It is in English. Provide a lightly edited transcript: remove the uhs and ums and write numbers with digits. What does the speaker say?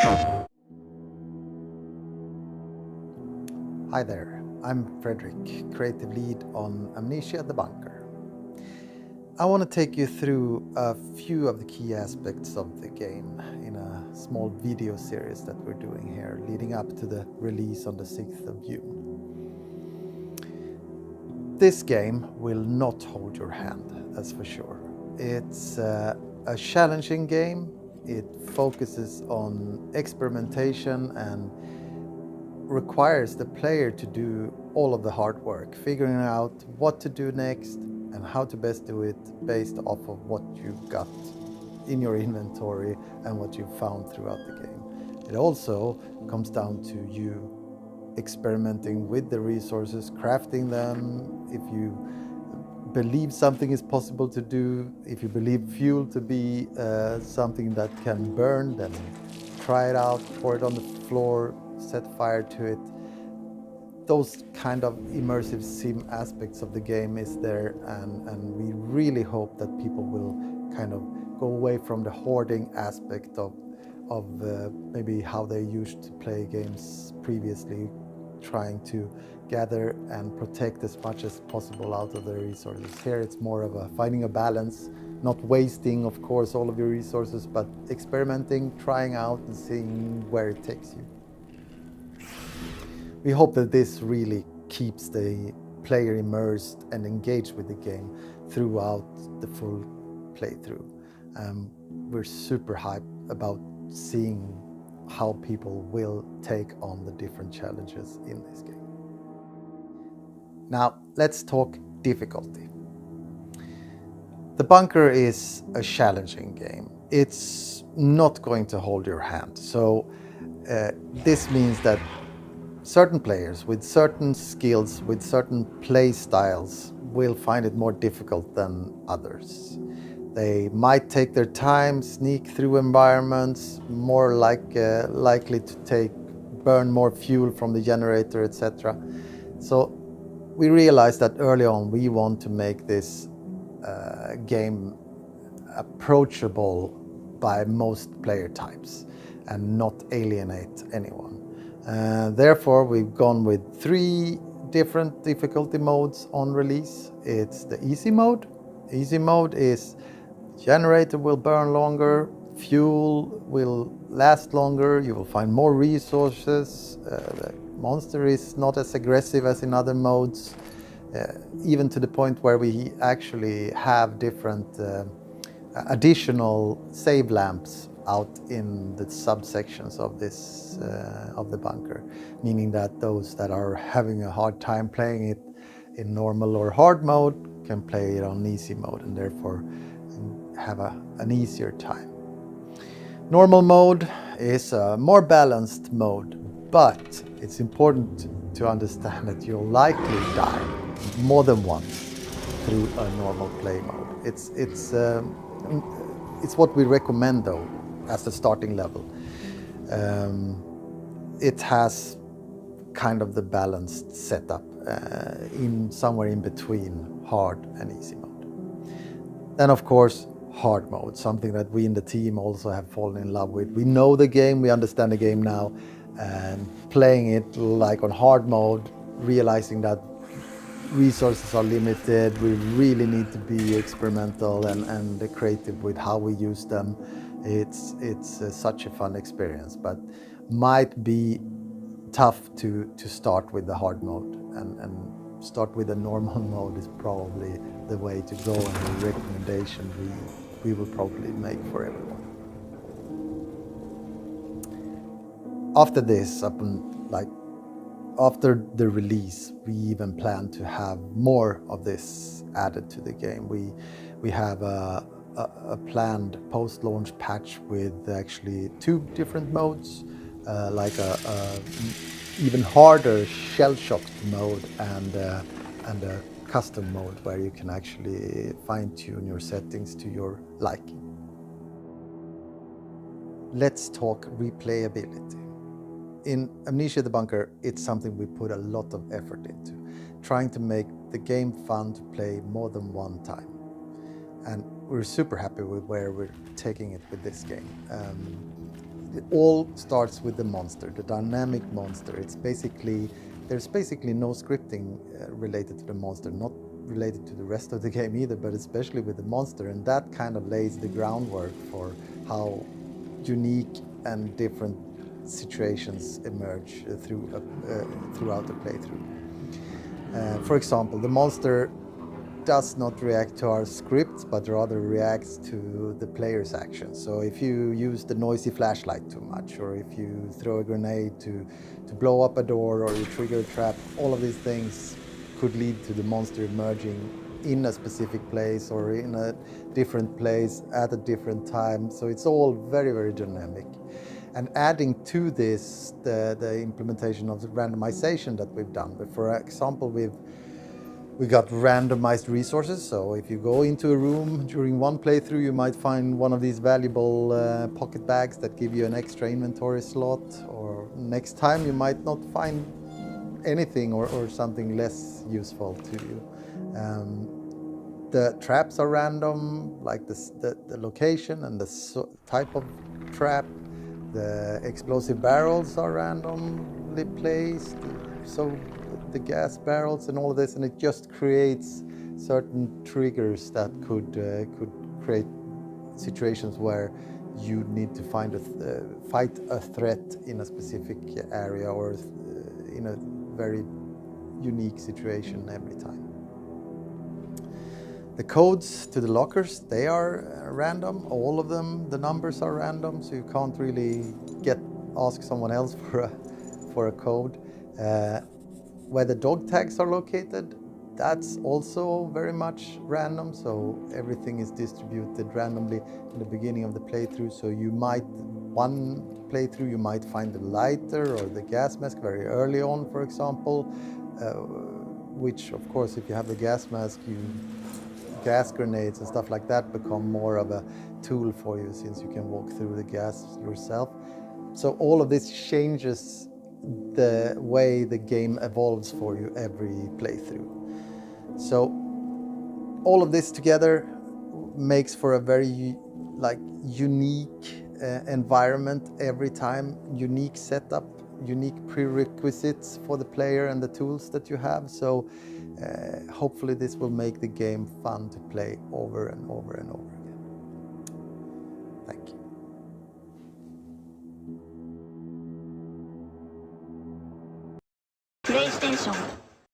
Hi there, I'm Frederick, creative lead on Amnesia the Bunker. I want to take you through a few of the key aspects of the game in a small video series that we're doing here, leading up to the release on the 6th of June. This game will not hold your hand, that's for sure. It's a challenging game. It focuses on experimentation and requires the player to do all of the hard work, figuring out what to do next and how to best do it based off of what you've got in your inventory and what you've found throughout the game. It also comes down to you experimenting with the resources, crafting them. If you believe something is possible to do, if you believe fuel to be something that can burn, then try it out, pour it on the floor, set fire to it. Those kind of immersive sim aspects of the game is there, and we really hope that people will kind of go away from the hoarding aspect of maybe how they used to play games previously, trying to gather and protect as much as possible out of the resources. Here it's more of a finding a balance, not wasting, of course, all of your resources, but experimenting, trying out and seeing where it takes you. We hope that this really keeps the player immersed and engaged with the game throughout the full playthrough. We're super hyped about seeing how people will take on the different challenges in this game. Now, let's talk difficulty. The Bunker is a challenging game. It's not going to hold your hand. So this means that certain players with certain skills, with certain play styles, will find it more difficult than others. They might take their time, sneak through environments, more likely to burn more fuel from the generator, etc. So we realized that early on we want to make this game approachable by most player types and not alienate anyone. Therefore, we've gone with 3 different difficulty modes on release. It's the easy mode. Easy mode is generator will burn longer, fuel will last longer, you will find more resources, the monster is not as aggressive as in other modes, even to the point where we actually have different additional save lamps out in the subsections of this of the bunker, meaning that those that are having a hard time playing it in normal or hard mode can play it on easy mode and therefore have an easier time. Normal mode is a more balanced mode, but it's important to understand that you'll likely die more than once through a normal play mode. It's what we recommend though as the starting level. It has kind of the balanced setup in somewhere in between hard and easy mode. Then of course hard mode, something that we in the team also have fallen in love with. We know the game, we understand the game now, and playing it like on hard mode, realizing that resources are limited, we really need to be experimental and creative with how we use them. It's such a fun experience, but might be tough to start with the hard mode, and start with the normal mode is probably the way to go, and the recommendation we will probably make for everyone. After this, after the release, we even plan to have more of this added to the game. We have a planned post-launch patch with actually 2 different modes, like a even harder shell-shocked mode and a custom mode where you can actually fine-tune your settings to your liking. Let's talk replayability. In Amnesia the Bunker, it's something we put a lot of effort into, trying to make the game fun to play more than one time. And we're super happy with where we're taking it with this game. it all starts with the monster, the dynamic monster. There's basically no scripting related to the monster, not related to the rest of the game either, but especially with the monster, and that kind of lays the groundwork for how unique and different situations emerge throughout the playthrough. For example, the monster does not react to our scripts, but rather reacts to the player's actions. So if you use the noisy flashlight too much, or if you throw a grenade to blow up a door, or you trigger a trap, all of these things could lead to the monster emerging in a specific place or in a different place at a different time. So it's all very, very dynamic. And adding to this the implementation of the randomization that we've done. But for example, we got randomized resources, so if you go into a room during one playthrough, you might find one of these valuable pocket bags that give you an extra inventory slot, or next time you might not find anything or something less useful to you. The traps are random, like the location and the type of trap. The explosive barrels are randomly placed, so the gas barrels and all of this, and it just creates certain triggers that could create situations where you need to fight a threat in a specific area or in a very unique situation every time. The codes to the lockers, they are random, all of them. The numbers are random, so you can't really ask someone else for a code. Where the dog tags are located, that's also very much random, so everything is distributed randomly in the beginning of the playthrough. So one playthrough you might find the lighter or the gas mask very early on, for example, which of course, if you have the gas mask, gas grenades and stuff like that become more of a tool for you, since you can walk through the gas yourself. So all of this changes the way the game evolves for you every playthrough. So all of this together makes for a very unique environment every time, unique setup, unique prerequisites for the player and the tools that you have. So hopefully this will make the game fun to play over and over and over again. Thank you. PlayStation